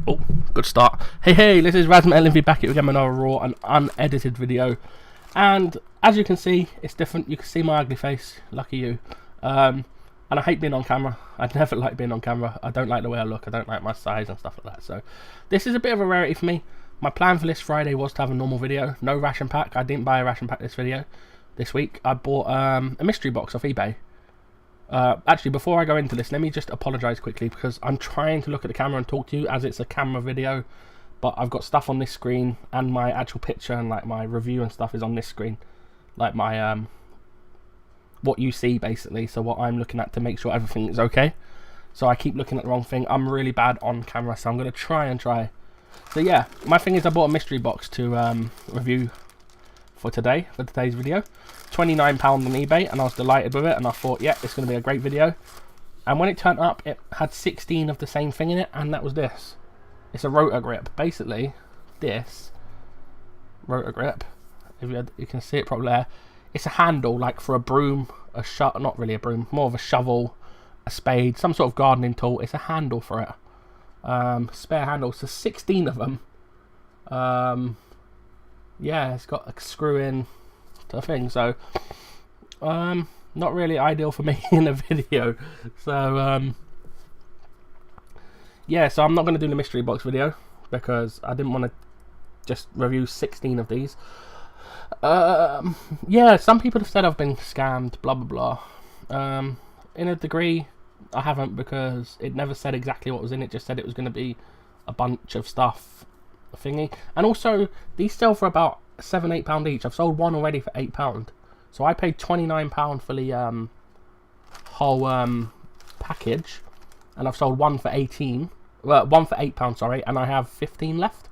Oh, good start. Hey, this is RaS-Metalinfy back here again with another raw and unedited video. And as you can see, it's different. You can see my ugly face, lucky you. And I hate being on camera. I never like being on camera. I don't like the way I look. I don't like my size and stuff like that. So this is a bit of a rarity for me. My plan for this Friday was to have a normal video. No ration pack. I didn't buy a ration pack this week. I bought a mystery box off eBay. Actually, before I go into this, let me just apologise quickly because I'm trying to look at the camera and talk to you as it's a camera video, but I've got stuff on this screen and my actual picture and like my review and stuff is on this screen, like my what you see basically, so what I'm looking at to make sure everything is okay. So I keep looking at the wrong thing. I'm really bad on camera, so I'm going to try. So yeah, my thing is I bought a mystery box to review for today's video. £29 on eBay, and I was delighted with it, and I thought, yeah, it's going to be a great video. And when it turned up, it had 16 of the same thing in it, and that was this. It's a rotor grip. Basically, this rotor grip, if you can see it probably there, it's a handle like for a broom, not really a broom, more of a shovel, a spade, some sort of gardening tool. It's a handle for it. Spare handles, so 16 of them. Yeah, it's got a screw in to a thing, so not really ideal for me in a video. So yeah, so I'm not going to do the mystery box video because I didn't want to just review 16 of these. Yeah, some people have said I've been scammed, blah blah blah. In a degree, I haven't, because it never said exactly what was in it. Just said it was going to be a bunch of stuff thingy. And also, these sell for about £7-8 each. I've sold one already for £8, so I paid £29 for the whole package, and I've sold one for 18. Well, one for £8, sorry, and I have 15 left.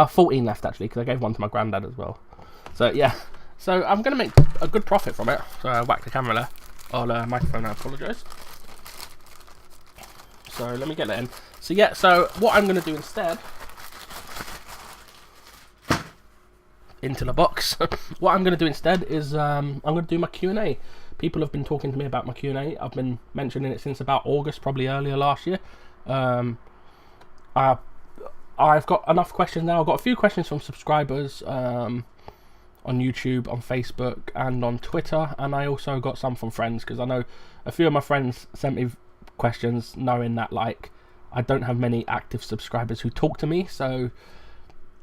14 left actually, because I gave one to my granddad as well. So yeah, so I'm gonna make a good profit from it. So I whacked the camera there. Oh, the microphone, I apologise. So let me get that in. So yeah, so what I'm gonna do instead, into the box. What I'm going to do instead is I'm going to do my Q&A. People have been talking to me about my Q&A. I've been mentioning it since about August, probably earlier last year. I've got enough questions now. I've got a few questions from subscribers on YouTube, on Facebook, and on Twitter, and I also got some from friends, because I know a few of my friends sent me questions knowing that like I don't have many active subscribers who talk to me, so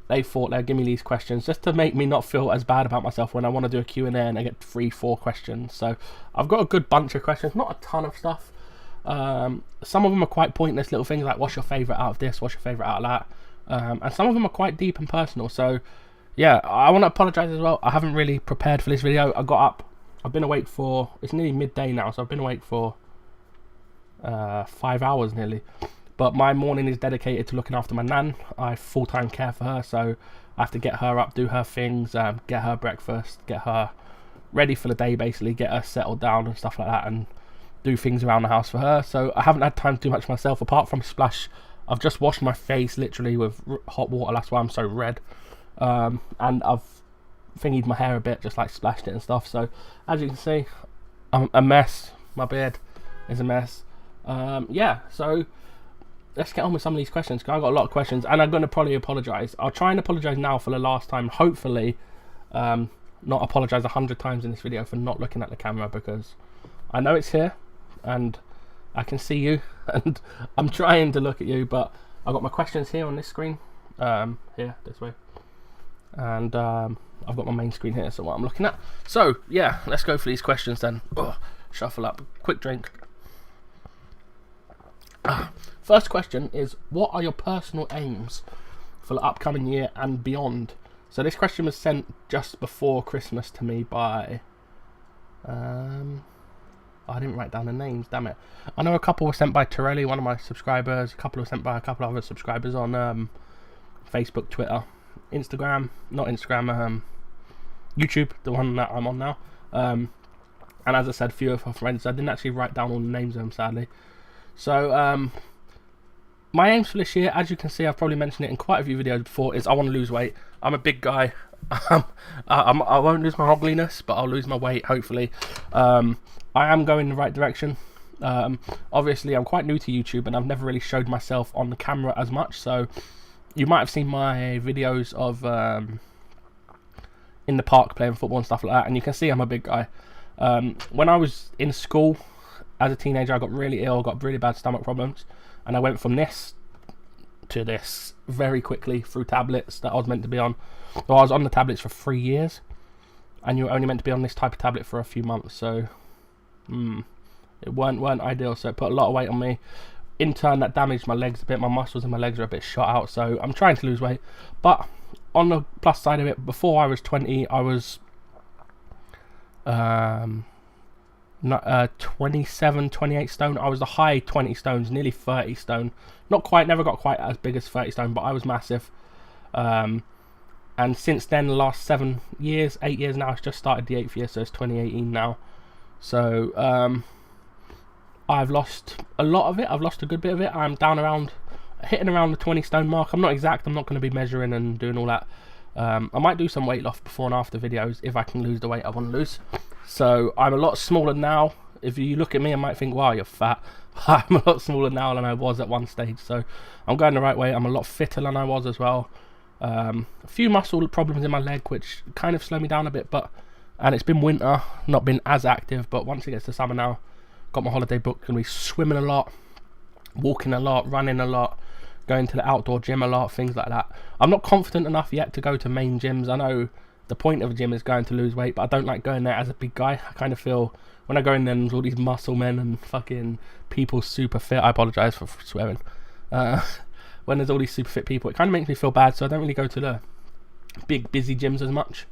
they thought they'd give me these questions just to make me not feel as bad about myself when I want to do a Q&A and I get 3-4 questions. So I've got a good bunch of questions, not a ton of stuff. Some of them are quite pointless little things like what's your favourite out of this, what's your favourite out of that. And some of them are quite deep and personal. So yeah, I want to apologise as well. I haven't really prepared for this video. I got up, I've been awake for, it's nearly midday now, so I've been awake for 5 hours nearly. But my morning is dedicated to looking after my nan. I full-time care for her, so I have to get her up, do her things, get her breakfast, get her ready for the day basically, get her settled down and stuff like that, and do things around the house for her. So I haven't had time to do much myself, apart from splash. I've just washed my face literally with hot water, that's why I'm so red. And I've thingied my hair a bit, just like splashed it and stuff. So as you can see, I'm a mess. My beard is a mess. Yeah, so let's get on with some of these questions, because I've got a lot of questions, and I'm going to probably apologise. I'll try and apologise now for the last time. Hopefully, not apologise 100 times in this video for not looking at the camera, because I know it's here, and I can see you, and I'm trying to look at you, but I've got my questions here on this screen, here, this way, and I've got my main screen here, so what I'm looking at. So, yeah, let's go for these questions then. Ugh, shuffle up, quick drink. First question is, what are your personal aims for the upcoming year and beyond? So this question was sent just before Christmas to me by I didn't write down the names, damn it. I know a couple were sent by Torelli, one of my subscribers. A couple were sent by a couple of other subscribers on Facebook, Twitter, Instagram, not Instagram, YouTube, the one that I'm on now. And as I said, a few of our friends. I didn't actually write down all the names of them, sadly. So my aims for this year, as you can see, I've probably mentioned it in quite a few videos before, is I want to lose weight. I'm a big guy. I won't lose my ugliness, but I'll lose my weight, hopefully. I am going in the right direction. Obviously I'm quite new to YouTube and I've never really showed myself on the camera as much, so you might have seen my videos of in the park playing football and stuff like that, and you can see I'm a big guy. When I was in school as a teenager, I got really ill, got really bad stomach problems, and I went from this to this very quickly through tablets that I was meant to be on. Well, I was on the tablets for 3 years, and you were only meant to be on this type of tablet for a few months, so it weren't ideal. So it put a lot of weight on me. In turn, that damaged my legs a bit. My muscles in my legs are a bit shot out, so I'm trying to lose weight. But on the plus side of it, before I was 20, I was 27, 28 stone. I was the high 20 stones, nearly 30 stone. Not quite, never got quite as big as 30 stone, but I was massive. And since then, the last 7 years, 8 years now, it's just started the 8th year, so it's 2018 now. So I've lost a lot of it. I've lost a good bit of it. I'm down around, hitting around the 20 stone mark. I'm not exact. I'm not going to be measuring and doing all that. I might do some weight loss before and after videos if I can lose the weight I want to lose. So I'm a lot smaller now. If you look at me, I might think, wow, you're fat. I'm a lot smaller now than I was at one stage. So I'm going the right way. I'm a lot fitter than I was as well. A few muscle problems in my leg, which kind of slow me down a bit, and it's been winter, not been as active, but once it gets to summer now, got my holiday booked, gonna be swimming a lot, walking a lot, running a lot, going to the outdoor gym a lot, things like that. I'm not confident enough yet to go to main gyms. I know the point of a gym is going to lose weight, but I don't like going there as a big guy. I kind of feel when I go in there, there's all these muscle men and fucking people super fit. I apologise for swearing. When there's all these super fit people, it kind of makes me feel bad, so I don't really go to the big busy gyms as much.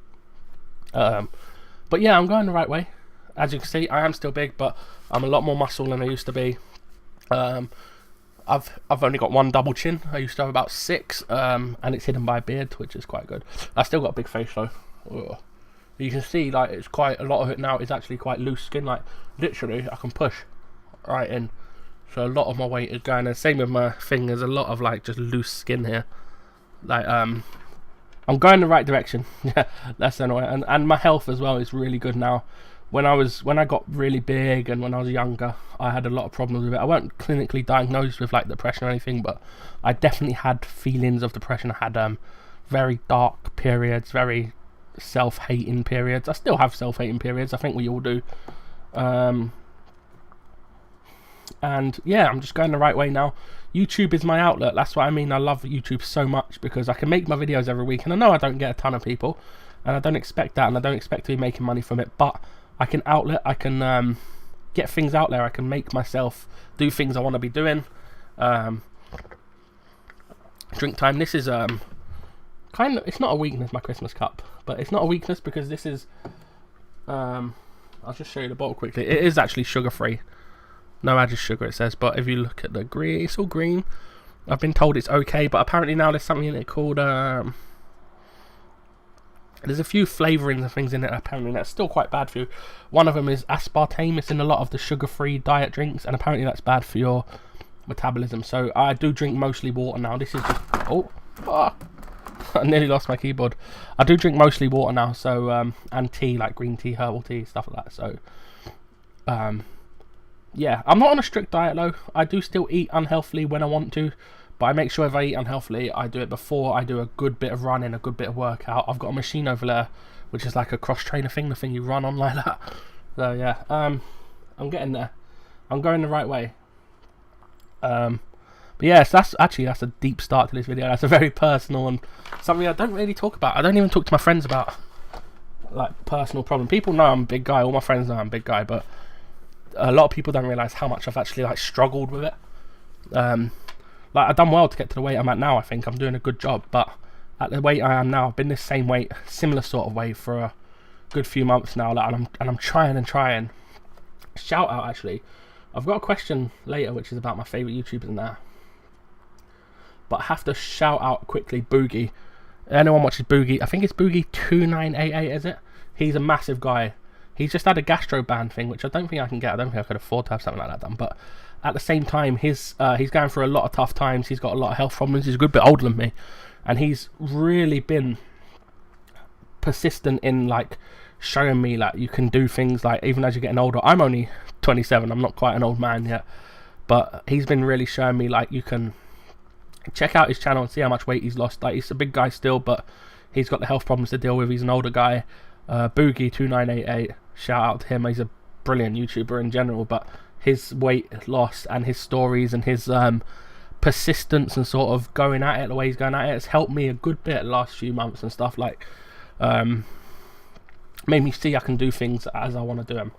But yeah, I'm going the right way. As you can see, I am still big, but I'm a lot more muscle than I used to be. I've only got one double chin. I used to have about 6, and it's hidden by a beard, which is quite good. I still got a big face though. Ugh. You can see, like, it's quite a lot of it now is actually quite loose skin. Like, literally, I can push right in. So a lot of my weight is going. And same with my fingers. A lot of like just loose skin here. Like, I'm going the right direction. Yeah, that's annoying. And my health as well is really good now. When I got really big and when I was younger, I had a lot of problems with it. I weren't clinically diagnosed with like depression or anything, but I definitely had feelings of depression. I had very dark periods, very self-hating periods. I still have self-hating periods. I think we all do. And yeah, I'm just going the right way now. YouTube is my outlet. That's what I mean. I love YouTube so much because I can make my videos every week, and I know I don't get a ton of people, and I don't expect that, and I don't expect to be making money from it, but I can get things out there. I can make myself do things I want to be doing. Drink time. This is kind of, it's not a weakness, my Christmas cup, but it's not a weakness because this is I'll just show you the bottle quickly. It is actually sugar free, no added sugar, it says, but if you look at the green, it's all green. I've been told it's okay, but apparently now there's something in it called there's a few flavourings and things in it apparently that's still quite bad for you. One of them is aspartame. It's in a lot of the sugar-free diet drinks, and apparently that's bad for your metabolism. So I do drink mostly water now. This is just I nearly lost my keyboard. I do drink mostly water now, so and tea, like green tea, herbal tea, stuff like that. So yeah, I'm not on a strict diet though. I do still eat unhealthily when I want to, but I make sure if I eat unhealthily, I do it before I do a good bit of running, a good bit of workout. I've got a machine over there, which is like a cross-trainer thing, the thing you run on like that. So yeah, I'm getting there. I'm going the right way. But yes, that's a deep start to this video. That's a very personal and something I don't really talk about. I don't even talk to my friends about, like, personal problem. People know I'm a big guy. All my friends know I'm a big guy, but a lot of people don't realise how much I've actually like struggled with it. Like, I've done well to get to the weight I'm at now. I think I'm doing a good job, but at the weight I am now, I've been this same weight, similar sort of weight for a good few months now, like, and I'm trying and trying. Shout out, actually, I've got a question later which is about my favourite YouTubers and that, but I have to shout out quickly Boogie. Anyone watches Boogie, I think it's Boogie2988, is it? He's a massive guy. He's just had a gastro ban thing, which I don't think I can get. I don't think I could afford to have something like that done, but at the same time, he's going through a lot of tough times. He's got a lot of health problems. He's a good bit older than me, and he's really been persistent in like showing me like you can do things like even as you're getting older. I'm only 27, I'm not quite an old man yet, but he's been really showing me like you can check out his channel and see how much weight he's lost. Like, he's a big guy still, but he's got the health problems to deal with. He's an older guy. Boogie2988, shout out to him. He's a brilliant YouTuber in general, but his weight loss and his stories and his persistence and sort of going at it the way he's going at it has helped me a good bit the last few months and stuff. Like, made me see I can do things as I want to do them.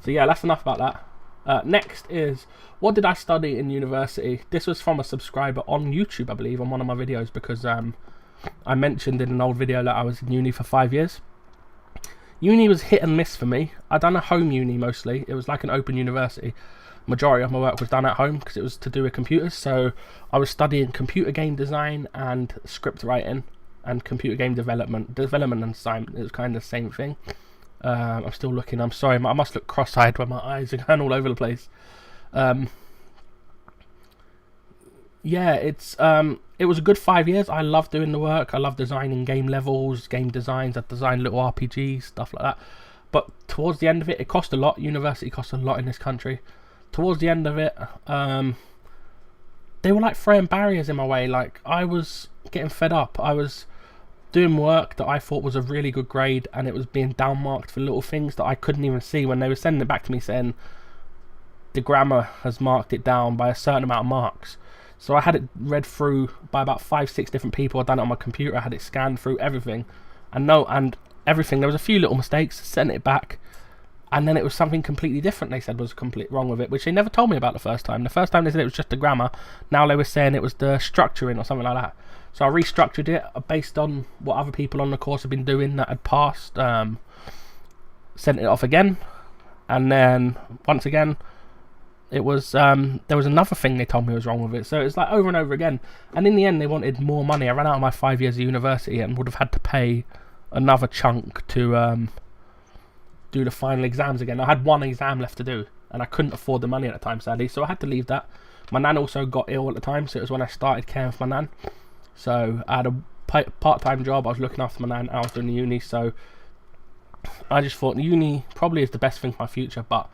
So yeah, that's enough about that. Next is, what did I study in university? This was from a subscriber on YouTube, I believe, on one of my videos, because I mentioned in an old video that I was in uni for 5 years. Uni was hit and miss for me. I done a home uni mostly. It was like an open university. Majority of my work was done at home because it was to do with computers. So I was studying computer game design and script writing and computer game development and assignment. It was kind of the same thing. I'm still looking. I'm sorry. I must look cross-eyed when my eyes are going all over the place. Yeah, it was a good 5 years. I love doing the work. I love designing game levels, game designs. I designed little RPGs, stuff like that. But towards the end of it, it cost a lot. University costs a lot in this country. Towards the end of it, they were like throwing barriers in my way. Like, I was getting fed up. I was doing work that I thought was a really good grade, and it was being downmarked for little things that I couldn't even see when they were sending it back to me saying the grammar has marked it down by a certain amount of marks. So I had it read through by about 5-6 different people. I'd done it on my computer. I had it scanned through everything, and everything. There was a few little mistakes. Sent it back, and then it was something completely different. They said was completely wrong with it, which they never told me about the first time. The first time they said it was just the grammar. Now they were saying it was the structuring or something like that. So I restructured it based on what other people on the course had been doing that had passed. Sent it off again, and then once again, it was there was another thing they told me was wrong with it. So it's like over and over again. And in the end, they wanted more money. I ran out of my 5 years of university and would have had to pay another chunk to do the final exams again. I had one exam left to do, and I couldn't afford the money at the time, sadly. So I had to leave that. My nan also got ill at the time, so it was when I started caring for my nan. So I had a part-time job. I was looking after my nan. I was doing the uni. So I just thought the uni probably is the best thing for my future, but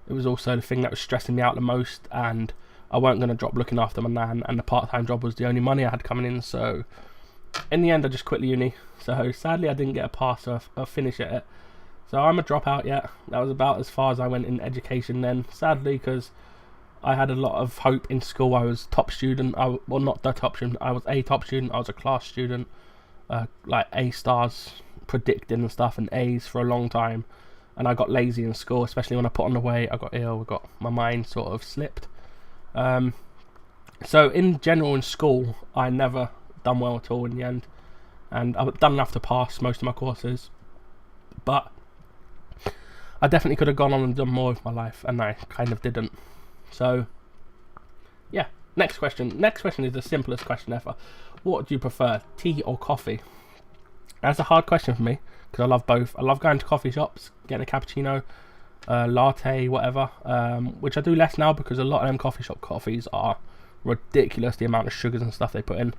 it was also the thing that was stressing me out the most, and I weren't going to drop looking after my nan, and the part-time job was the only money I had coming in. So in the end, I just quit the uni. So sadly, I didn't get a pass or a finish at it. So I'm a dropout yet. That was about as far as I went in education then, sadly, because I had a lot of hope in school. I was top student. Well, not the top student. I was a top student. I was a class student, like A stars predicting and stuff, and A's for a long time. And I got lazy in school, especially when I put on the weight. I got ill. My mind sort of slipped. So in general in school, I never done well at all in the end, and I've done enough to pass most of my courses, but I definitely could have gone on and done more with my life, and I kind of didn't. So yeah, next question is the simplest question ever. What do you prefer, tea or coffee? That's a hard question for me, because I love both. I love going to coffee shops, getting a cappuccino, latte, whatever, which I do less now because a lot of them coffee shop coffees are ridiculous, the amount of sugars and stuff they put in.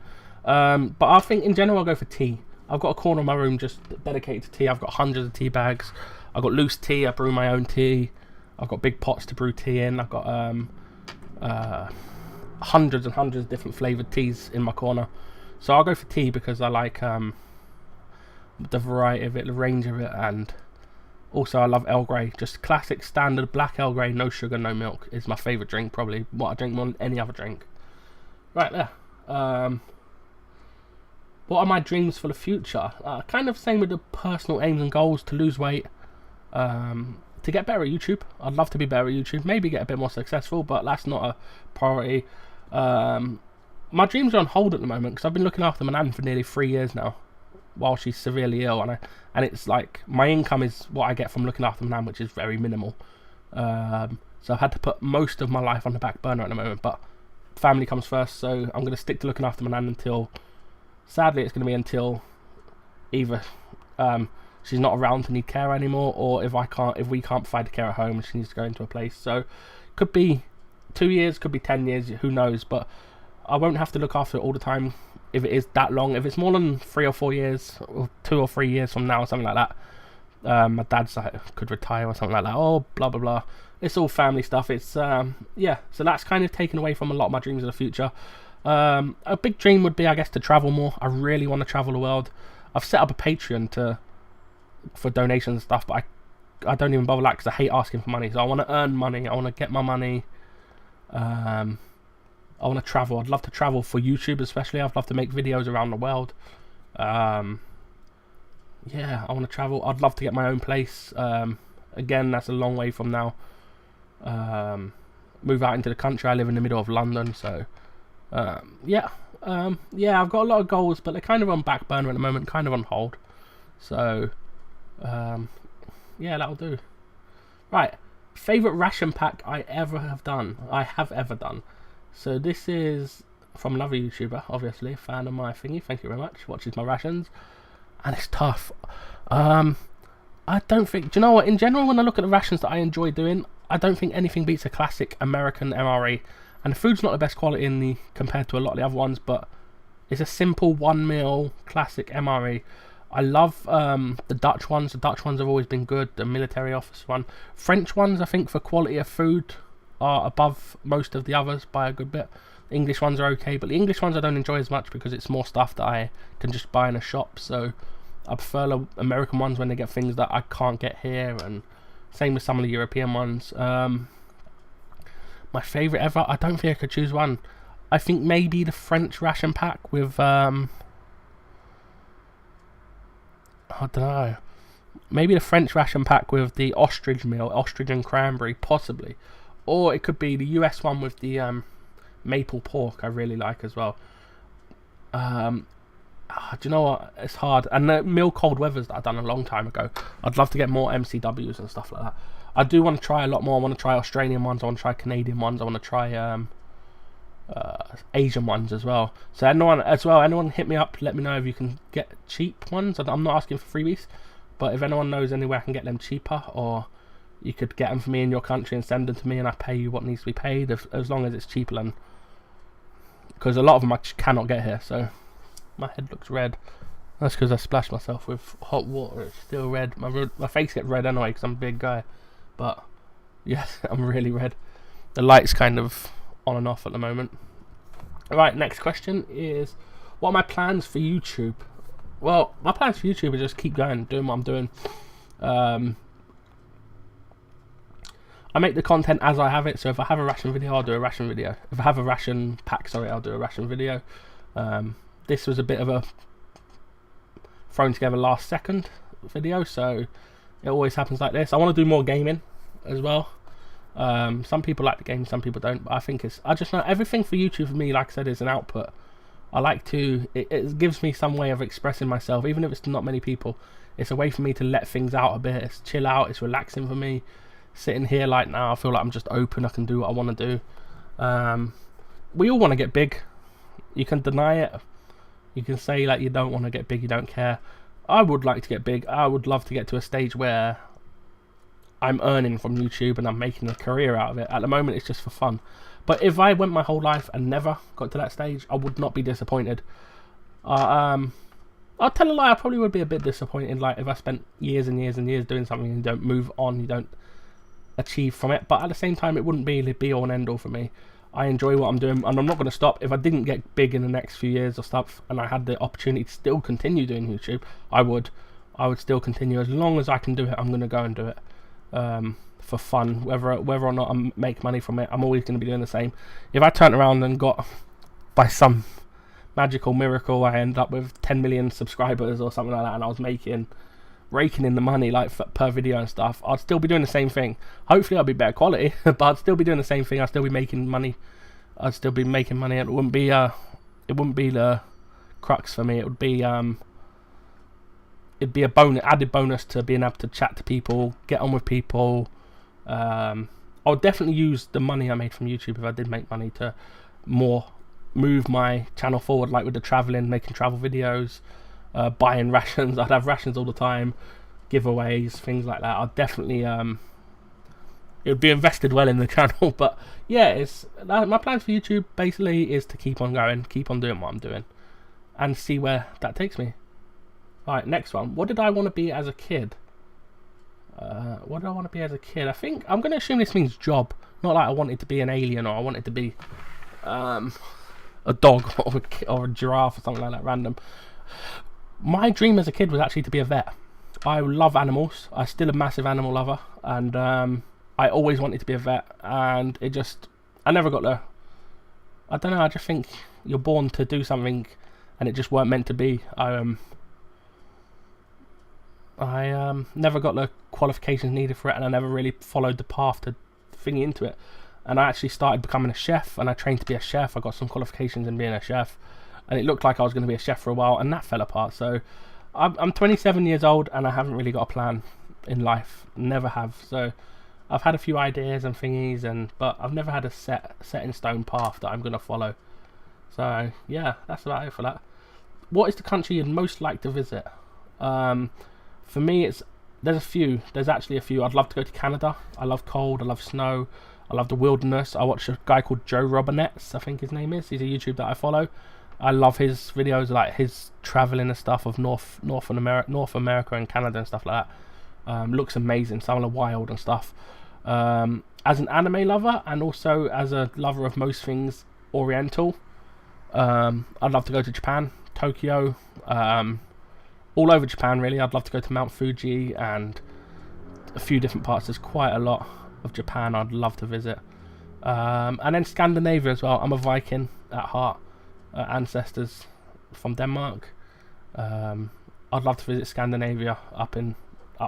But I think in general I'll go for tea. I've got a corner of my room just dedicated to tea. I've got hundreds of tea bags. I've got loose tea. I brew my own tea. I've got big pots to brew tea in. I've got hundreds and hundreds of different flavoured teas in my corner. So I'll go for tea because I like the variety of it, the range of it, and also I love Earl Grey. Just classic standard black Earl Grey, no sugar, no milk, is my favourite drink, probably what I drink more than any other drink. Right there. What are my dreams for the future? Kind of same with the personal aims and goals: to lose weight, to get better at YouTube. I'd love to be better at YouTube, maybe get a bit more successful, but that's not a priority. My dreams are on hold at the moment because I've been looking after my nan for nearly 3 years now, while she's severely ill, and it's like my income is what I get from looking after my nan, which is very minimal. So I've had to put most of my life on the back burner at the moment, but family comes first, so I'm going to stick to looking after my nan until, sadly, it's going to be until either she's not around to need care anymore, or if we can't provide the care at home and she needs to go into a place. So could be 2 years, could be 10 years, who knows, but I won't have to look after it all the time if it is that long. If it's more than 3 or 4 years, or 2 or 3 years from now, or something like that, My dad's like could retire or something like that. Oh, blah blah blah. It's all family stuff. It's yeah. So that's kind of taken away from a lot of my dreams of the future. A big dream would be, I guess, to travel more. I really want to travel the world. I've set up a Patreon for donations and stuff, but I don't even bother that because I hate asking for money. So I want to earn money. I want to get my money. I want to travel. I'd love to travel for YouTube, especially. I'd love to make videos around the world. Yeah, I want to travel. I'd love to get my own place. Again, that's a long way from now. Move out into the country. I live in the middle of London, so yeah, I've got a lot of goals, but they're kind of on back burner at the moment, kind of on hold. So yeah, that'll do. Right, favorite ration pack I have ever done. So this is from another YouTuber, obviously a fan of my thingy. Thank you very much. Watches my rations, and it's tough. I don't think. Do you know what? In general, when I look at the rations that I enjoy doing, I don't think anything beats a classic American MRE. And the food's not the best quality compared to a lot of the other ones, but it's a simple 1 meal classic MRE. I love the Dutch ones. The Dutch ones have always been good. The military office one. French ones, I think, for quality of food are above most of the others by a good bit. The English ones are okay, but the English ones I don't enjoy as much because it's more stuff that I can just buy in a shop. So I prefer the American ones when they get things that I can't get here, and same with some of the European ones. My favourite ever, I don't think I could choose one. I think maybe the French ration pack with I don't know. Maybe the French ration pack with the ostrich meal, ostrich and cranberry, possibly. Or it could be the US one with the maple pork, I really like as well. Do you know what? It's hard. And the meal cold weathers that I've done a long time ago. I'd love to get more MCWs and stuff like that. I do want to try a lot more. I want to try Australian ones. I want to try Canadian ones. I want to try Asian ones as well. So anyone hit me up. Let me know if you can get cheap ones. I'm not asking for freebies, but if anyone knows anywhere I can get them cheaper, or you could get them for me in your country and send them to me, and I pay you what needs to be paid, as long as it's cheaper than, because a lot of them I just cannot get here. So my head looks red. That's because I splashed myself with hot water. It's still red. My face gets red anyway because I'm a big guy. But yeah, I'm really red. The light's kind of on and off at the moment. Alright, next question is, what are my plans for YouTube? Well, my plans for YouTube are just keep going, doing what I'm doing. I make the content as I have it, so if I have a ration video, I'll do a ration video. If I have a ration pack, sorry, I'll do a ration video. This was a bit of a thrown together last second video, so it always happens like this. I want to do more gaming as well. Some people like the game, some people don't, but I think I just know everything for YouTube for me, like I said, is an output. I like to, it gives me some way of expressing myself, even if it's not many people. It's a way for me to let things out a bit. It's chill out, it's relaxing for me. Sitting here like now, I feel like I'm just open, I can do what I want to do. We all want to get big. You can deny it. You can say like you don't want to get big, you don't care. I would like to get big. I would love to get to a stage where I'm earning from YouTube and I'm making a career out of it. At the moment, it's just for fun. But if I went my whole life and never got to that stage, I would not be disappointed. I'll tell a lie, I probably would be a bit disappointed, like if I spent years and years and years doing something and you don't move on, you don't achieve from it. But at the same time, it wouldn't be the be all and end all for me. I enjoy what I'm doing, and I'm not going to stop. If I didn't get big in the next few years or stuff, and I had the opportunity to still continue doing YouTube, I would still continue. As long as I can do it, I'm going to go and do it for fun. Whether or not I make money from it, I'm always going to be doing the same. If I turned around and got, by some magical miracle, I end up with 10 million subscribers or something like that, and I was raking in the money like per video and stuff, I'd still be doing the same thing. Hopefully I'll be better quality, but I'd still be doing the same thing. I'd still be making money. It wouldn't be the crux for me. It'd be a added bonus to being able to chat to people, get on with people. I would definitely use the money I made from YouTube, if I did make money, to more move my channel forward, like with the traveling, making travel videos, buying rations. I'd have rations all the time, giveaways, things like that. I'd definitely it would be invested well in the channel. But yeah, my plans for YouTube basically is to keep on going, keep on doing what I'm doing, and see where that takes me. Alright, next one. What did I want to be as a kid? What did I want to be as a kid? I think I'm going to assume this means job. Not like I wanted to be an alien or I wanted to be a dog or a giraffe or something like that random. My dream as a kid was actually to be a vet. I love animals. I'm still a massive animal lover, and I always wanted to be a vet, and I never got there. I don't know, I just think you're born to do something and it just weren't meant to be. I never got the qualifications needed for it, and I never really followed the path to thingy into it. And I actually started becoming a chef, and I trained to be a chef. I got some qualifications in being a chef, and it looked like I was going to be a chef for a while, and that fell apart. So I'm 27 years old, and I haven't really got a plan in life. Never have. So I've had a few ideas and thingies, but I've never had a set in stone path that I'm going to follow. So yeah, that's about it for that. What is the country you'd most like to visit? For me, there's a few. There's actually a few. I'd love to go to Canada. I love cold. I love snow. I love the wilderness. I watch a guy called Joe Robinetts, I think his name is. He's a YouTuber that I follow. I love his videos, like his traveling and stuff of North America and Canada and stuff like that. Looks amazing. Some of the wild and stuff. As an anime lover and also as a lover of most things Oriental, I'd love to go to Japan, Tokyo, all over Japan really. I'd love to go to Mount Fuji and a few different parts. There's quite a lot of Japan I'd love to visit, and then Scandinavia as well. I'm a Viking at heart, ancestors from Denmark. I'd love to visit Scandinavia up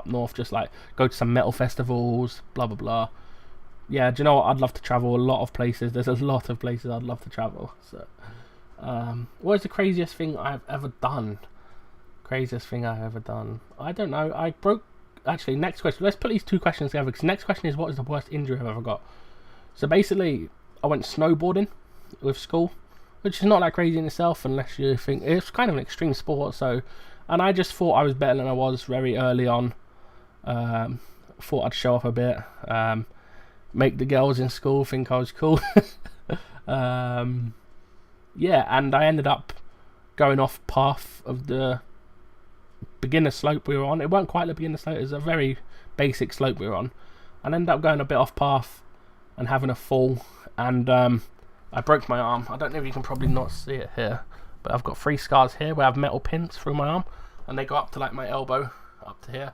north, just like go to some metal festivals, blah blah blah. Yeah, do you know what? I'd love to travel a lot of places. There's a lot of places I'd love to travel. So what is the craziest thing I've ever done? Craziest thing I've ever done, I don't know. Actually, next question, let's put these two questions together, because next question is, what is the worst injury I've ever got? So basically, I went snowboarding with school, which is not that crazy in itself unless you think it's kind of an extreme sport. So, and I just thought I was better than I was very early on. Thought I'd show off a bit, make the girls in school think I was cool. Yeah, and I ended up going off path of the beginner slope we were on. It weren't quite the beginner slope, it was a very basic slope we were on, and ended up going a bit off path and having a fall, and I broke my arm. I don't know if you can probably not see it here, but I've got 3 scars here where I have metal pins through my arm, and they go up to like my elbow, up to here.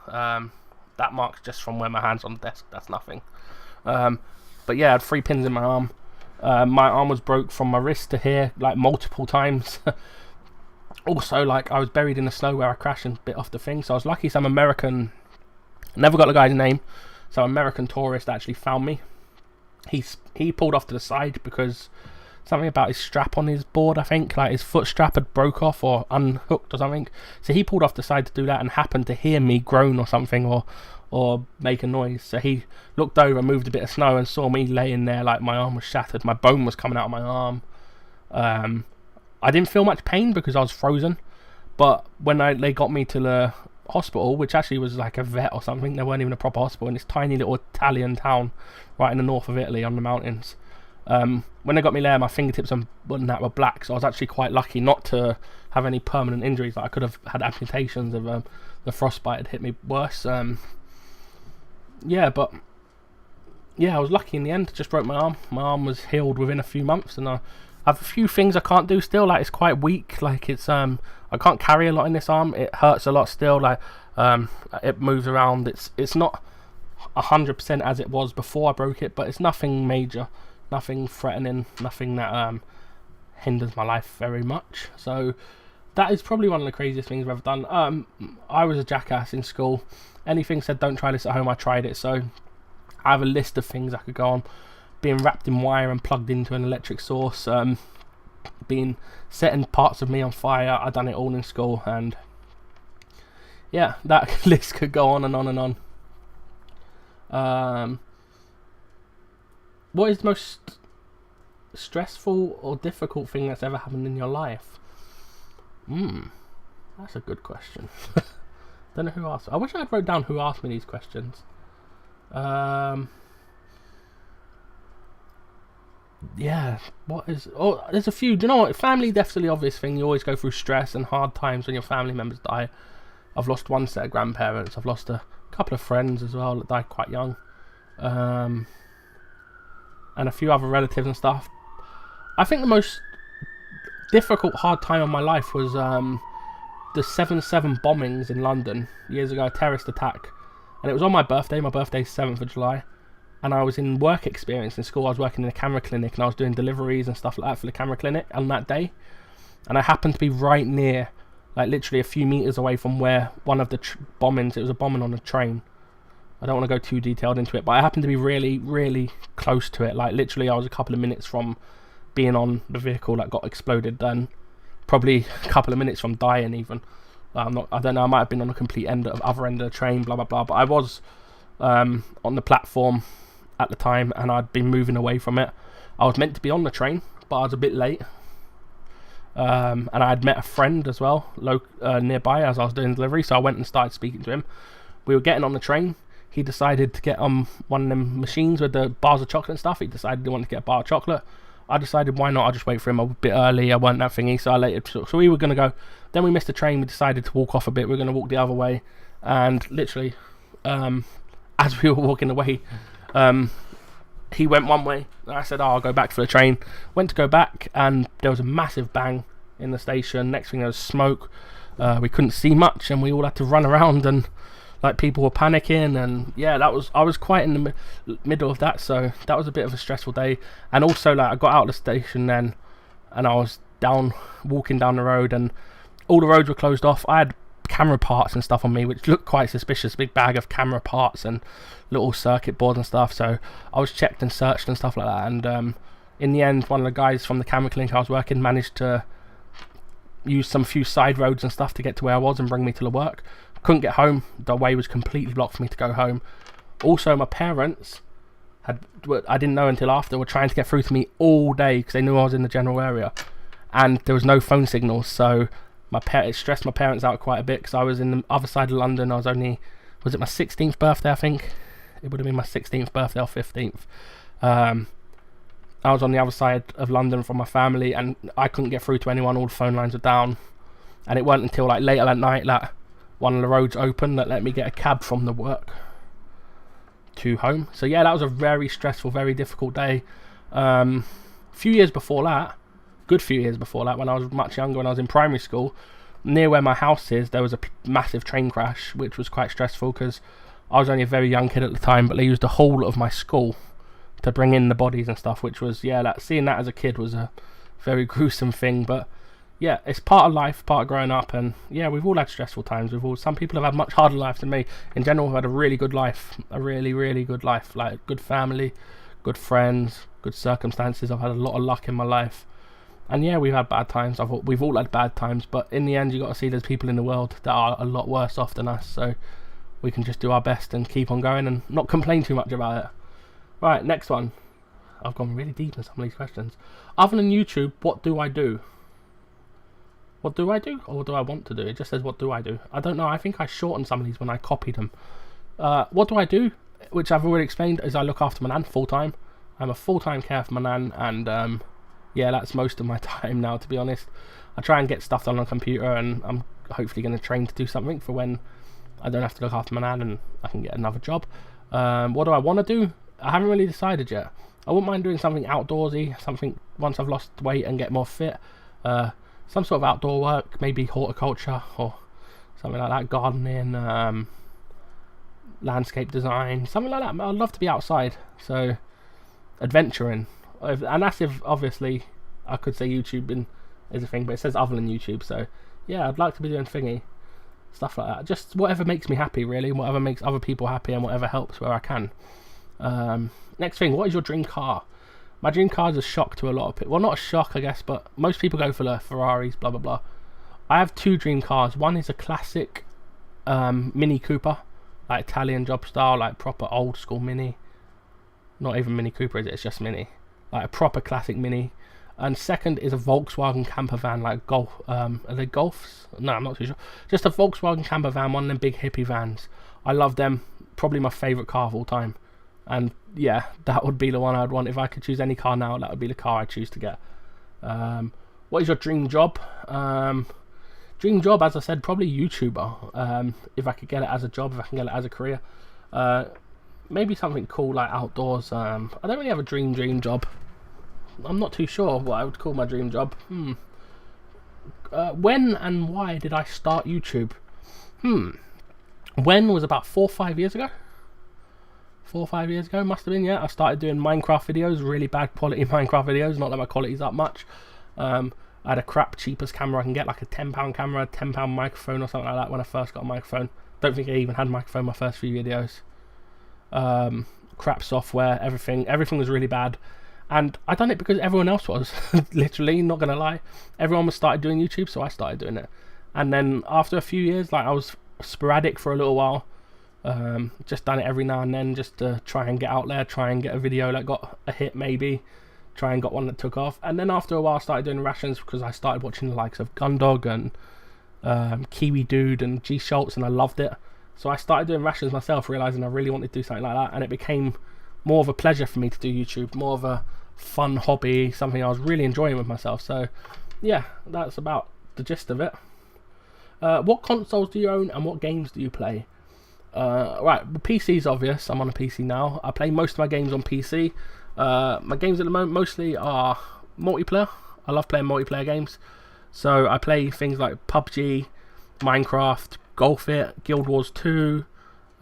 That mark's just from where my hand's on the desk, that's nothing. But yeah, I had 3 pins in my arm. My arm was broke from my wrist to here, like multiple times. Also, like, I was buried in the snow where I crashed and bit off the thing, so I was lucky some American, never got the guy's name, some American tourist actually found me. He pulled off to the side because something about his strap on his board, I think, like his foot strap had broke off or unhooked or something, so he pulled off the side to do that and happened to hear me groan or something, or make a noise. So he looked over, moved a bit of snow, and saw me laying there like my arm was shattered, my bone was coming out of my arm. I didn't feel much pain because I was frozen, but when they got me to the hospital, which actually was like a vet or something, they weren't even a proper hospital, in this tiny little Italian town right in the north of Italy on the mountains. When they got me there, my fingertips and that were black, so I was actually quite lucky not to have any permanent injuries. Like, I could have had amputations if the frostbite had hit me worse. Yeah, but yeah, I was lucky in the end. Just broke my arm. My arm was healed within a few months, and I have a few things I can't do still. Like, it's quite weak. Like, it's I can't carry a lot in this arm. It hurts a lot still. Like, it moves around. It's not 100% as it was before I broke it, but it's nothing major, nothing threatening, nothing that hinders my life very much. So that is probably one of the craziest things I've ever done. I was a jackass in school. Anything said don't try this at home, I tried it. So I have a list of things I could go on. Being wrapped in wire and plugged into an electric source, being setting parts of me on fire. I've done it all in school, and yeah, that list could go on and on and on. What is the most stressful or difficult thing that's ever happened in your life? That's a good question. Don't know who asked. I wish I had wrote down who asked me these questions. Yeah, what is... Oh, there's a few. Do you know what? Family death's the obvious thing. You always go through stress and hard times when your family members die. I've lost one set of grandparents. I've lost a couple of friends as well that died quite young, and a few other relatives and stuff. I think the most difficult, hard time of my life was the 7/7 bombings in London years ago, a terrorist attack, and it was on my birthday. My birthday's 7th of July, and I was in work experience in school. I was working in a camera clinic, and I was doing deliveries and stuff like that for the camera clinic on that day, and I happened to be right near, like literally a few meters away from where one of the bombings, it was a bombing on a train. I don't want to go too detailed into it, but I happened to be really, really close to it. Like literally I was a couple of minutes from being on the vehicle that got exploded, then probably a couple of minutes from dying even. I don't know, I might have been on the complete other end of the train, blah blah blah, but I was on the platform at the time, and I'd been moving away from it. I was meant to be on the train, but I was a bit late, and I had met a friend as well nearby as I was doing delivery, so I went and started speaking to him. We were getting on the train. He decided to get on one of them machines with the bars of chocolate and stuff. He decided he wanted to get a bar of chocolate. I decided, why not? I'll just wait for him a bit early. I weren't that thingy, so I later. So we were going to go. Then we missed the train. We decided to walk off a bit. We were going to walk the other way. And literally, as we were walking away, he went one way. And I said, oh, I'll go back for the train. Went to go back, and there was a massive bang in the station. Next thing, there was smoke. We couldn't see much, and we all had to run around, and like people were panicking, and yeah, I was quite in the middle of that, so that was a bit of a stressful day. And also, like, I got out of the station then, and I was walking down the road, and all the roads were closed off. I had camera parts and stuff on me, which looked quite suspicious. Big bag of camera parts and little circuit boards and stuff. So I was checked and searched and stuff like that. And in the end, one of the guys from the camera clinic I was working managed to use some few side roads and stuff to get to where I was and bring me to the work. Couldn't get home. The way was completely blocked for me to go home. Also, my parents I didn't know until after, were trying to get through to me all day because they knew I was in the general area, and there was no phone signals. So it stressed my parents out quite a bit, because I was in the other side of London. I was only, was it my 16th birthday? I think it would have been my 16th birthday or 15th. I was on the other side of London from my family, and I couldn't get through to anyone. All the phone lines were down, and it wasn't until like later that night that one of the roads opened that let me get a cab from the work to home. So yeah, that was a very stressful, very difficult day. Few years before that, good few years before that, when I was much younger, when I was in primary school, near where my house is, there was a massive train crash, which was quite stressful because I was only a very young kid at the time, but they used the whole of my school to bring in the bodies and stuff, which was, yeah, seeing that as a kid was a very gruesome thing. But yeah, it's part of life, part of growing up, and yeah, we've all had stressful times. Some people have had much harder lives than me. In general, I've had a really good life, a really, really good life, like good family, good friends, good circumstances. I've had a lot of luck in my life, and yeah, we've had bad times. We've all had bad times, but in the end, you got to see there's people in the world that are a lot worse off than us. So we can just do our best and keep on going and not complain too much about it. Right, next one. I've gone really deep in some of these questions. Other than YouTube, what do I do? What do I do? Or what do I want to do? It just says, what do I do? I don't know. I think I shortened some of these when I copied them. What do I do? Which I've already explained, is I look after my nan full-time. I'm a full-time care for my nan, and yeah, that's most of my time now, to be honest. I try and get stuff done on a computer, and I'm hopefully going to train to do something for when I don't have to look after my nan and I can get another job. What do I want to do? I haven't really decided yet. I wouldn't mind doing something outdoorsy, something once I've lost weight and get more fit. Some sort of outdoor work, maybe horticulture or something like that, gardening, landscape design, something like that. I'd love to be outside, so adventuring. And that's if, obviously, I could say YouTube is a thing, but it says other than YouTube, so yeah, I'd like to be doing thingy, stuff like that. Just whatever makes me happy, really, whatever makes other people happy and whatever helps where I can. Next thing, what is your dream car? My dream car is a shock to a lot of people. Well, not a shock, I guess, but most people go for the Ferraris, blah, blah, blah. I have two dream cars. One is a classic Mini Cooper, like Italian job style, like proper old school Mini. Not even Mini Cooper, is it? It's just Mini. Like a proper classic Mini. And second is a Volkswagen camper van, like Golf. Are they Golfs? No, I'm not too sure. Just a Volkswagen camper van, one of them big hippie vans. I love them. Probably my favourite car of all time. And yeah, that would be the one I'd want. If I could choose any car now, that would be the car I'd choose to get. What is your dream job? Dream job, as I said, probably YouTuber. If I could get it as a job, if I can get it as a career. Maybe something cool like outdoors. I don't really have a dream job. I'm not too sure what I would call my dream job. When and why did I start YouTube? When was about 4 or 5 years ago. 4 or 5 years ago, must have been, yeah. I started doing Minecraft videos, really bad quality Minecraft videos, not that my quality's that much. I had a crap, cheapest camera I can get, like a £10 camera, £10 microphone or something like that when I first got a microphone. Don't think I even had a microphone my first few videos. Crap software, everything was really bad. And I done it because everyone else was, literally, not gonna lie. Everyone was started doing YouTube, so I started doing it. And then after a few years, like I was sporadic for a little while. Just done it every now and then just to try and get out there, try and get a video that got a hit maybe, try and got one that took off. And then after a while I started doing rations because I started watching the likes of Gundog and Kiwi Dude and G Schultz, and I loved it. So I started doing rations myself, realising I really wanted to do something like that, and it became more of a pleasure for me to do YouTube, more of a fun hobby, something I was really enjoying with myself. So yeah, that's about the gist of it. What consoles do you own and what games do you play? Right, the PC's obvious. I'm on a PC now. I play most of my games on PC. My games at the moment mostly are multiplayer. I love playing multiplayer games. So I play things like PUBG, Minecraft, Golf It, Guild Wars 2,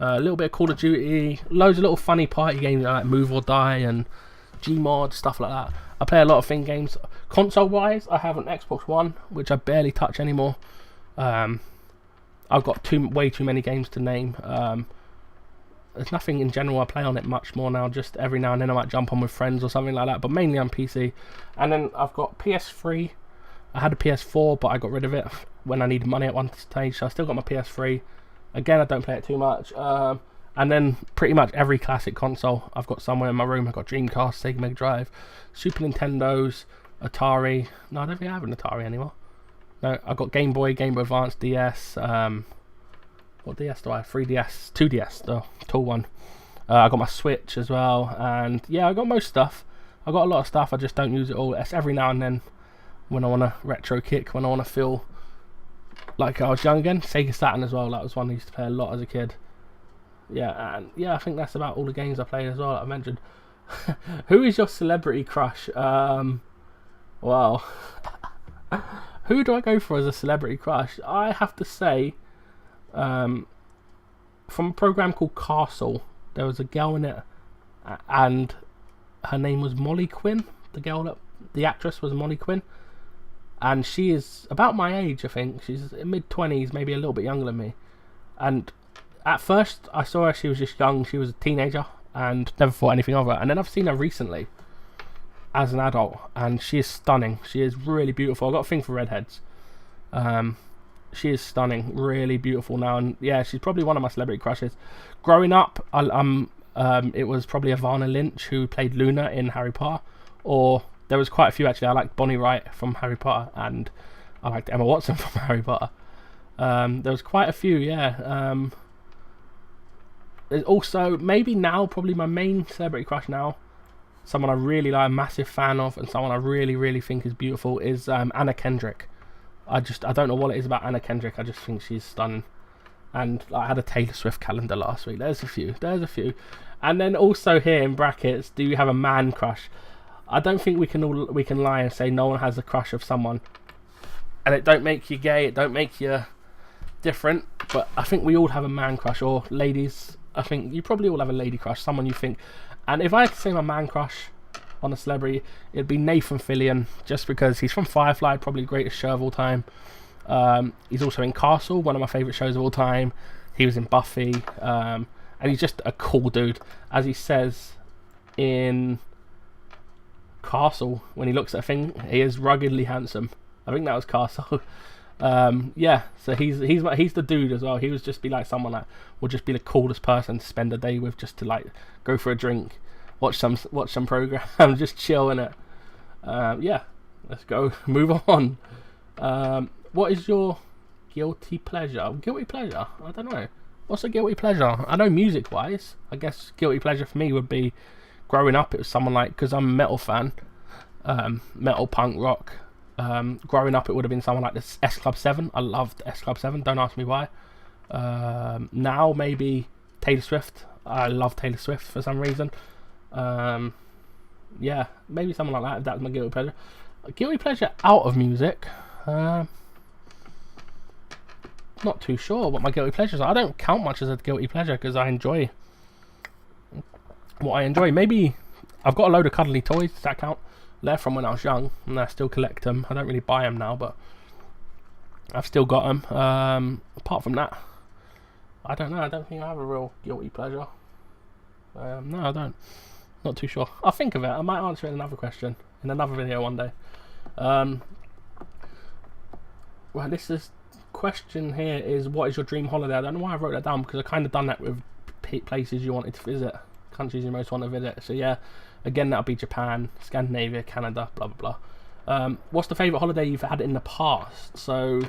a little bit of Call of Duty, loads of little funny party games like Move or Die and Gmod, stuff like that. I play a lot of thing games. Console wise, I have an Xbox One, which I barely touch anymore. I've got way too many games to name. There's nothing in general I play on it much more now. Just every now and then I might jump on with friends or something like that, but mainly on PC. And then I've got PS3. I had a PS4, but I got rid of it when I needed money at one stage, so I still got my PS3. Again, I don't play it too much. And then pretty much every classic console I've got somewhere in my room. I've got Dreamcast, Sega Mega Drive, Super Nintendos, Atari. No, I don't think I have an Atari anymore. No, I've got Game Boy, Game Boy Advance, DS. What DS do I have? 3DS, 2DS, the tall one. I got my Switch as well, and yeah, I got most stuff. I got a lot of stuff. I just don't use it all. It's every now and then when I want to retro kick, when I want to feel like I was young again. Sega Saturn as well. That was one I used to play a lot as a kid. Yeah, and yeah, I think that's about all the games I played as well that I mentioned. Who is your celebrity crush? Well, who do I go for as a celebrity crush? I have to say, from a program called Castle, there was a girl in it, and her name was Molly Quinn. The actress was Molly Quinn, and she is about my age, I think. She's mid-20s, maybe a little bit younger than me. And at first I saw her, she was just young, she was a teenager, and never thought anything of her. And then I've seen her recently as an adult, and she is stunning. She is really beautiful. I've got a thing for redheads. She is stunning, really beautiful now, and yeah, she's probably one of my celebrity crushes. Growing up, it was probably Ivana Lynch, who played Luna in Harry Potter, or there was quite a few actually. I liked Bonnie Wright from Harry Potter, and I liked Emma Watson from Harry Potter. There was quite a few, yeah. There's also, maybe now, probably my main celebrity crush now, someone I really like, a massive fan of, and someone I really, really think is beautiful, is Anna Kendrick. I don't know what it is about Anna Kendrick, I just think she's stunning. And I had a Taylor Swift calendar last week. There's a few. And then also here in brackets, do you have a man crush? I don't think we can lie and say no one has a crush of someone. And it don't make you gay, it don't make you different, but I think we all have a man crush, or ladies, I think you probably all have a lady crush, someone you think. And if I had to say my man crush on a celebrity, it'd be Nathan Fillion, just because he's from Firefly, probably the greatest show of all time. He's also in Castle, one of my favourite shows of all time. He was in Buffy, and he's just a cool dude. As he says in Castle, when he looks at a thing, he is ruggedly handsome. I think that was Castle. Yeah, so he's the dude as well. He would just be like someone that would just be the coolest person to spend a day with, just to like go for a drink, watch some program, just chill in it. Yeah, let's go, move on. What is your guilty pleasure? Guilty pleasure? I don't know. What's a guilty pleasure? I know music wise, I guess guilty pleasure for me would be growing up. It was someone like, because I'm a metal fan, metal, punk rock. Growing up, it would have been someone like this S Club 7. I loved S Club 7. Don't ask me why. Now maybe Taylor Swift. I love Taylor Swift for some reason. Yeah, maybe someone like that. If that's my guilty pleasure. Guilty pleasure out of music. Not too sure what my guilty pleasures are. I don't count much as a guilty pleasure because I enjoy what I enjoy. Maybe I've got a load of cuddly toys. Does that count? They're from when I was young, and I still collect them. I don't really buy them now, but I've still got them. Apart from that, I don't know. I don't think I have a real guilty pleasure. No, I don't. Not too sure. I'll think of it. I might answer it in another question in another video one day. Well, this is question here is, what is your dream holiday? I don't know why I wrote that down, because I kind of done that with places you wanted to visit, countries you most want to visit. So yeah, again, that'll be Japan, Scandinavia, Canada, blah blah blah. What's the favourite holiday you've had in the past? So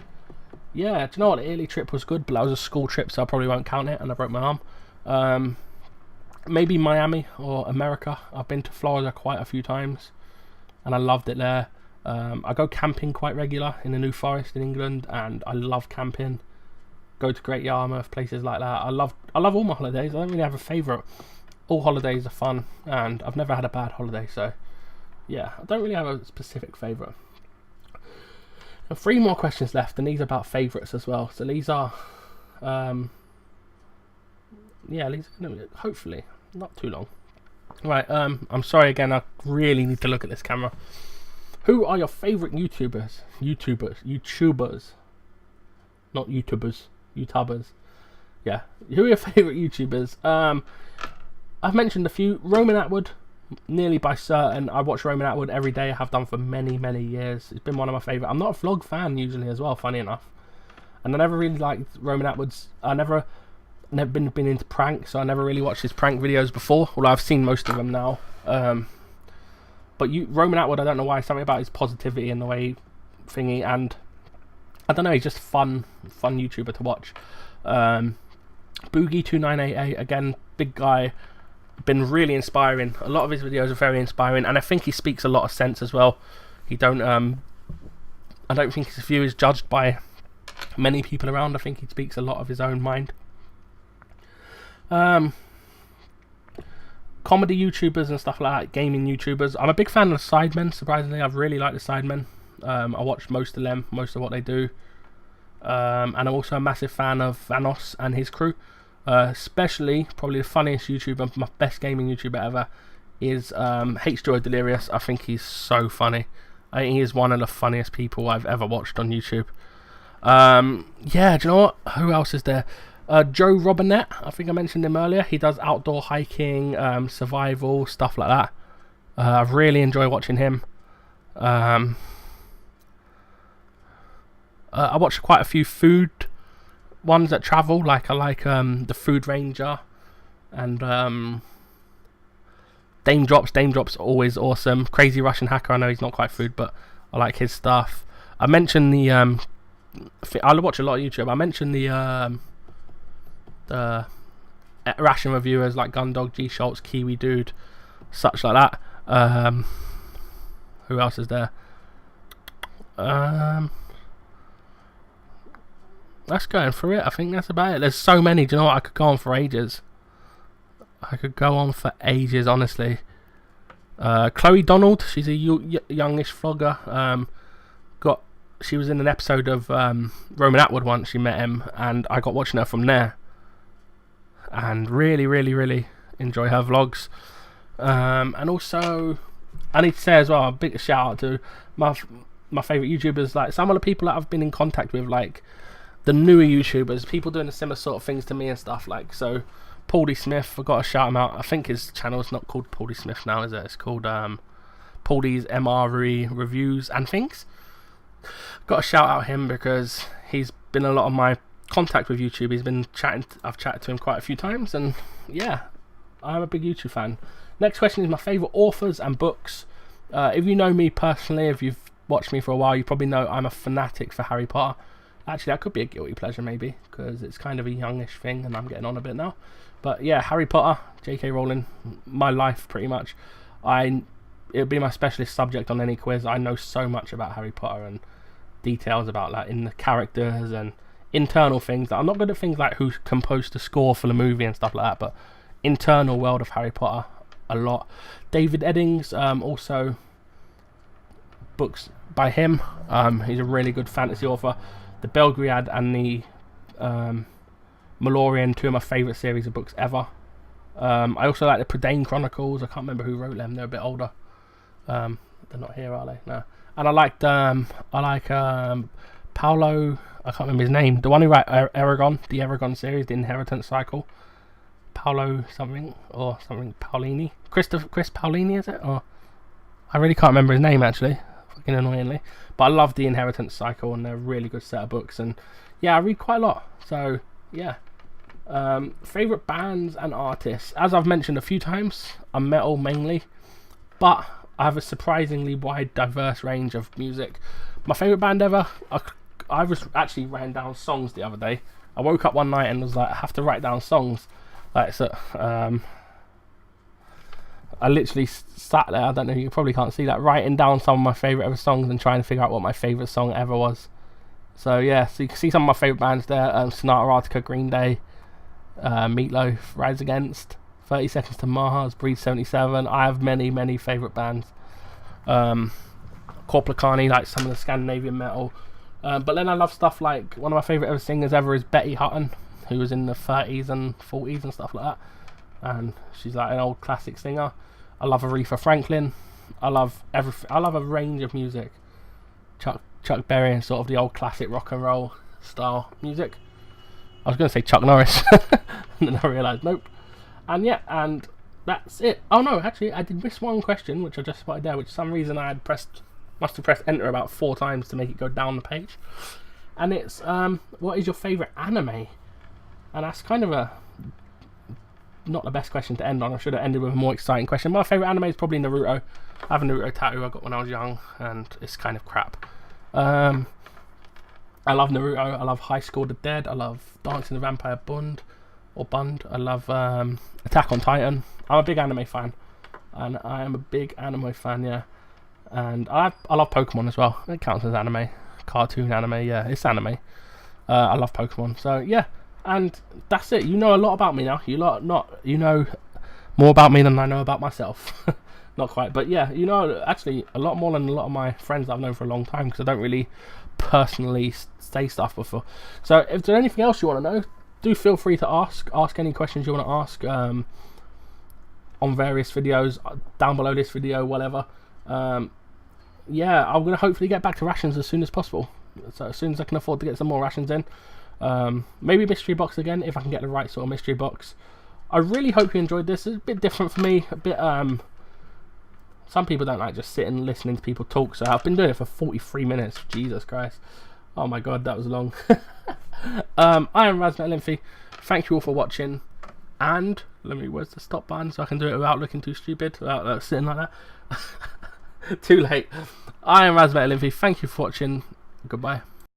yeah, do you know what, the Italy trip was good, but that was a school trip, so I probably won't count it, and I broke my arm. Maybe Miami or America. I've been to Florida quite a few times and I loved it there. I go camping quite regular in the New Forest in England, and I love camping. Go to Great Yarmouth, places like that. I love all my holidays. I don't really have a favourite. All holidays are fun, and I've never had a bad holiday, so yeah, I don't really have a specific favourite. 3 more questions left, and these are about favourites as well. So these are yeah, these are hopefully not too long. Right, I'm sorry again, I really need to look at this camera. Who are your favourite YouTubers? Not YouTubers. Yeah, who are your favourite YouTubers? I've mentioned a few. Roman Atwood, nearly by certain. I watch Roman Atwood every day. I have done for many, many years. It's been one of my favourite. I'm not a vlog fan usually as well, funny enough. And I never really liked Roman Atwood's. I never been into pranks, so I never really watched his prank videos before, although I've seen most of them now. But Roman Atwood, I don't know why, something about his positivity and the way thingy, and I don't know, he's just fun YouTuber to watch. Boogie2988, again, big guy, been really inspiring. A lot of his videos are very inspiring, and I think he speaks a lot of sense as well. He don't I don't think his view is judged by many people around. I think he speaks a lot of his own mind. Comedy YouTubers and stuff like that, gaming YouTubers. I'm a big fan of the Sidemen, surprisingly. I really like the Sidemen. I watch most of them, most of what they do. And I'm also a massive fan of Vanos and his crew. Especially, probably the funniest YouTuber, my best gaming YouTuber ever, is H2O Delirious. I think he's so funny. I think he is one of the funniest people I've ever watched on YouTube. Yeah, do you know what? Who else is there? Joe Robinette, I think I mentioned him earlier. He does outdoor hiking, survival, stuff like that. I really enjoy watching him. I watch quite a few food ones that travel, like I like the Food Ranger and Dame Drop's always awesome. Crazy Russian Hacker, I know he's not quite food, but I like his stuff. I mentioned the I watch a lot of YouTube. I mentioned the ration reviewers like Gundog, G Schultz, Kiwi Dude, such like that. Who else is there? That's going through it. I think that's about it. There's so many. Do you know what? I could go on for ages. Honestly. Chloe Donald, she's a youngish vlogger. She was in an episode of Roman Atwood once. She met him, and I got watching her from there. And really, really, really enjoy her vlogs. And also, I need to say as well, a big shout out to my favourite YouTubers, like some of the people that I've been in contact with, like the newer YouTubers, people doing the similar sort of things to me and stuff, like, so Paulie Smith, I've got to shout him out. I think his channel's not called Paulie Smith now, is it? It's called Paulie's MRE Reviews and Things. Got to shout out him because he's been a lot of my contact with YouTube. He's been chatting, I've chatted to him quite a few times, and yeah, I'm a big YouTube fan. Next question is my favourite authors and books. If you know me personally, if you've watched me for a while, you probably know I'm a fanatic for Harry Potter. Actually, that could be a guilty pleasure maybe, because it's kind of a youngish thing and I'm getting on a bit now. But yeah, Harry Potter, J.K. Rowling, my life pretty much. it'd be my specialist subject on any quiz. I know so much about Harry Potter and details about like in the characters and internal things. I'm not good at things like who composed the score for the movie and stuff like that, but internal world of Harry Potter a lot. David Eddings, also books by him. He's a really good fantasy author. The Belgriad and the Malorian, two of my favourite series of books ever. I also like the Prydain Chronicles. I can't remember who wrote them. They're a bit older. They're not here, are they? No. And I like Paolo. I can't remember his name. The one who wrote Eragon, the Eragon series, the Inheritance Cycle. Paolo something or something Paolini. Chris Paolini, is it? Or I really can't remember his name actually. Fucking annoyingly. But I love the Inheritance Cycle, and they're a really good set of books. And yeah, I read quite a lot. So yeah. Favourite bands and artists, as I've mentioned a few times, I'm metal mainly, but I have a surprisingly wide, diverse range of music. My favourite band ever, I was actually writing down songs the other day. I woke up one night and was like, I have to write down songs. Like, so, I literally sat there, I don't know, you probably can't see that, writing down some of my favourite ever songs and trying to figure out what my favourite song ever was. So yeah, so you can see some of my favourite bands there. Sonata Arctica, Green Day, Meatloaf, Rise Against, 30 Seconds to Mars, Breed 77. I have many favourite bands. Korplakani, like some of the Scandinavian metal. But then I love stuff like, one of my favourite ever singers ever is Betty Hutton, who was in the 30s and 40s and stuff like that. And she's like an old classic singer. I love Aretha Franklin. I love everything. I love a range of music. Chuck Berry and sort of the old classic rock and roll style music. I was going to say Chuck Norris, and then I realised nope. And yeah, and that's it. Oh no, actually I did miss one question, which I just spotted there, which for some reason I had must have pressed enter about 4 times to make it go down the page. And it's what is your favourite anime? And that's kind of not the best question to end on. I should have ended with a more exciting question. My favourite anime is probably Naruto. I have a Naruto tattoo I got when I was young, and it's kind of crap. I love Naruto. I love High School the Dead. I love Dancing the Vampire Bund. I love Attack on Titan. I'm a big anime fan, and I am a big anime fan. Yeah, and I love Pokemon as well. It counts as anime, cartoon anime. Yeah, it's anime. I love Pokemon. So yeah, and that's it. You know a lot about me now. You know more about me than I know about myself. Not quite, but yeah, you know actually a lot more than a lot of my friends that I've known for a long time, because I don't really personally say stuff before. So if there's anything else you want to know, do feel free to ask any questions you want to ask on various videos down below this video, whatever. Yeah, I'm going to hopefully get back to rations as soon as possible, so as soon as I can afford to get some more rations in. Maybe mystery box again if I can get the right sort of mystery box. I really hope you enjoyed this. It's a bit different for me, a bit some people don't like just sitting and listening to people talk, so I've been doing it for 43 minutes. Jesus Christ. Oh my god, that was long. I am RaS-Metalinfy. Thank you all for watching. And, where's the stop button so I can do it without looking too stupid, without sitting like that. Too late. I am RaS-Metalinfy. Thank you for watching. Goodbye.